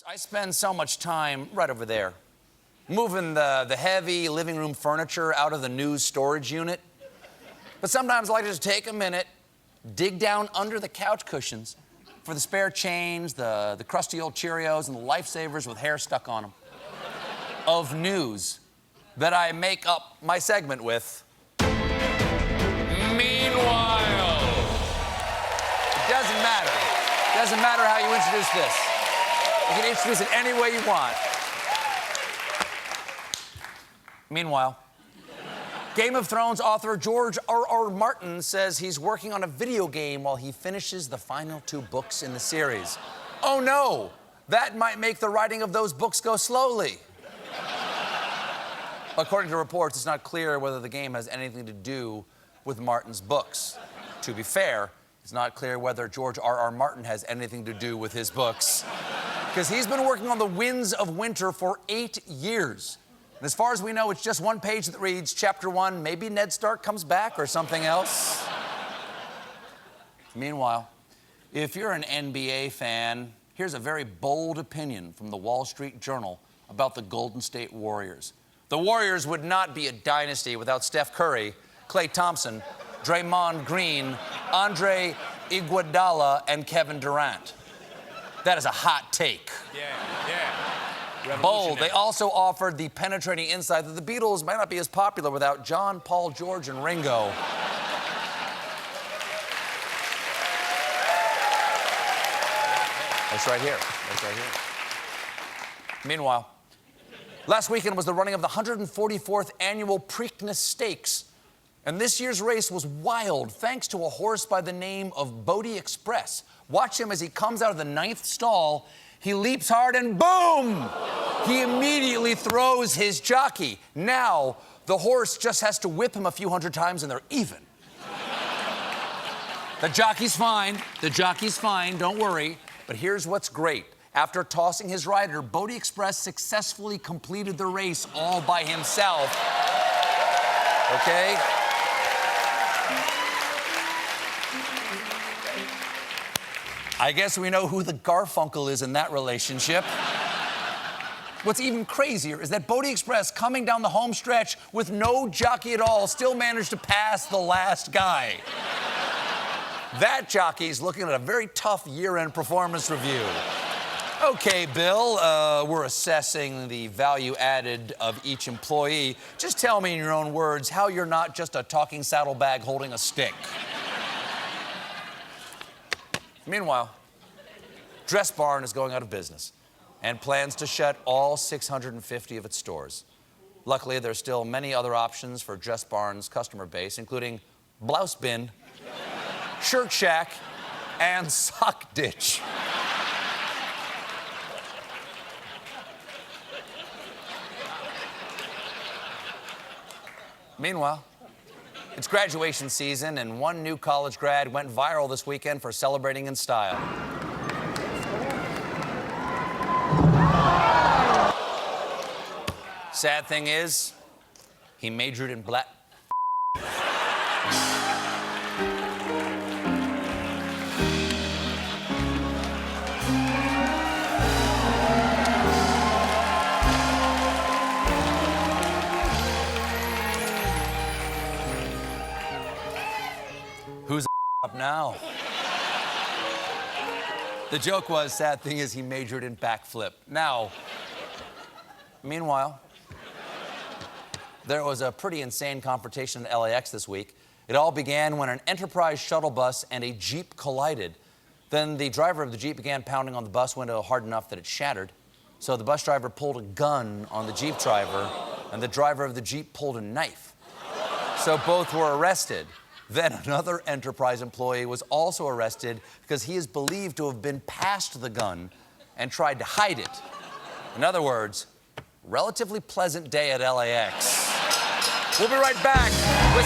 I spend so much time right over there, moving the heavy living room furniture out of the news storage unit. But sometimes I like to just take a minute, dig down under the couch cushions for the spare change, the crusty old Cheerios, and the lifesavers with hair stuck on them of news that I make up my segment with. Meanwhile. It doesn't matter. It doesn't matter how you introduce this. You can introduce it any way you want. Meanwhile, Game of Thrones author George R.R. Martin says he's working on a video game while he finishes the final 2 books in the series. Oh no, that might make the writing of those books go slowly. According to reports, it's not clear whether the game has anything to do with Martin's books. To be fair, it's not clear whether George R.R. Martin has anything to do with his books, because he's been working on The Winds of Winter for 8 years. And as far as we know, it's just one page that reads, Chapter 1, maybe Ned Stark comes back or something else. Meanwhile, if you're an NBA fan, here's a very bold opinion from the Wall Street Journal about the Golden State Warriors. The Warriors would not be a dynasty without Steph Curry, Klay Thompson, Draymond Green, Andre Iguodala, and Kevin Durant. That is a hot take. Yeah. Bold. They also offered the penetrating insight that the Beatles might not be as popular without John, Paul, George, and Ringo. That's right here. That's right here. Meanwhile, last weekend was the running of the 144th annual Preakness Stakes. And this year's race was wild thanks to a horse by the name of Witty Express. Watch him as he comes out of the 9th stall. He leaps hard and boom! He immediately throws his jockey. Now, the horse just has to whip him a few hundred times and they're even. The jockey's fine. The jockey's fine. Don't worry. But here's what's great. After tossing his rider, Witty Express successfully completed the race all by himself. Okay? I guess we know who the Garfunkel is in that relationship. What's even crazier is that Witty Express, coming down the home stretch with no jockey at all, still managed to pass the last guy. That jockey's looking at a very tough year-end performance review. Okay, Bill, we're assessing the value added of each employee. Just tell me in your own words how you're not just a talking saddlebag holding a stick. Meanwhile, Dress Barn is going out of business and plans to shut all 650 of its stores. Luckily, there's still many other options for Dress Barn's customer base, including Blouse Bin, Shirt Shack, and Sock Ditch. Meanwhile, it's graduation season, and one new college grad went viral this weekend for celebrating in style. Sad thing is, he majored in black. Who's up now? The joke was, sad thing is, he majored in backflip. Now, meanwhile, there was a pretty insane confrontation at LAX this week. It all began when an Enterprise shuttle bus and a Jeep collided. Then the driver of the Jeep began pounding on the bus window hard enough that it shattered. So the bus driver pulled a gun on the Jeep driver, and the driver of the Jeep pulled a knife. So both were arrested. Then another Enterprise employee was also arrested because he is believed to have been passed the gun and tried to hide it. In other words, relatively pleasant day at LAX. We'll be right back with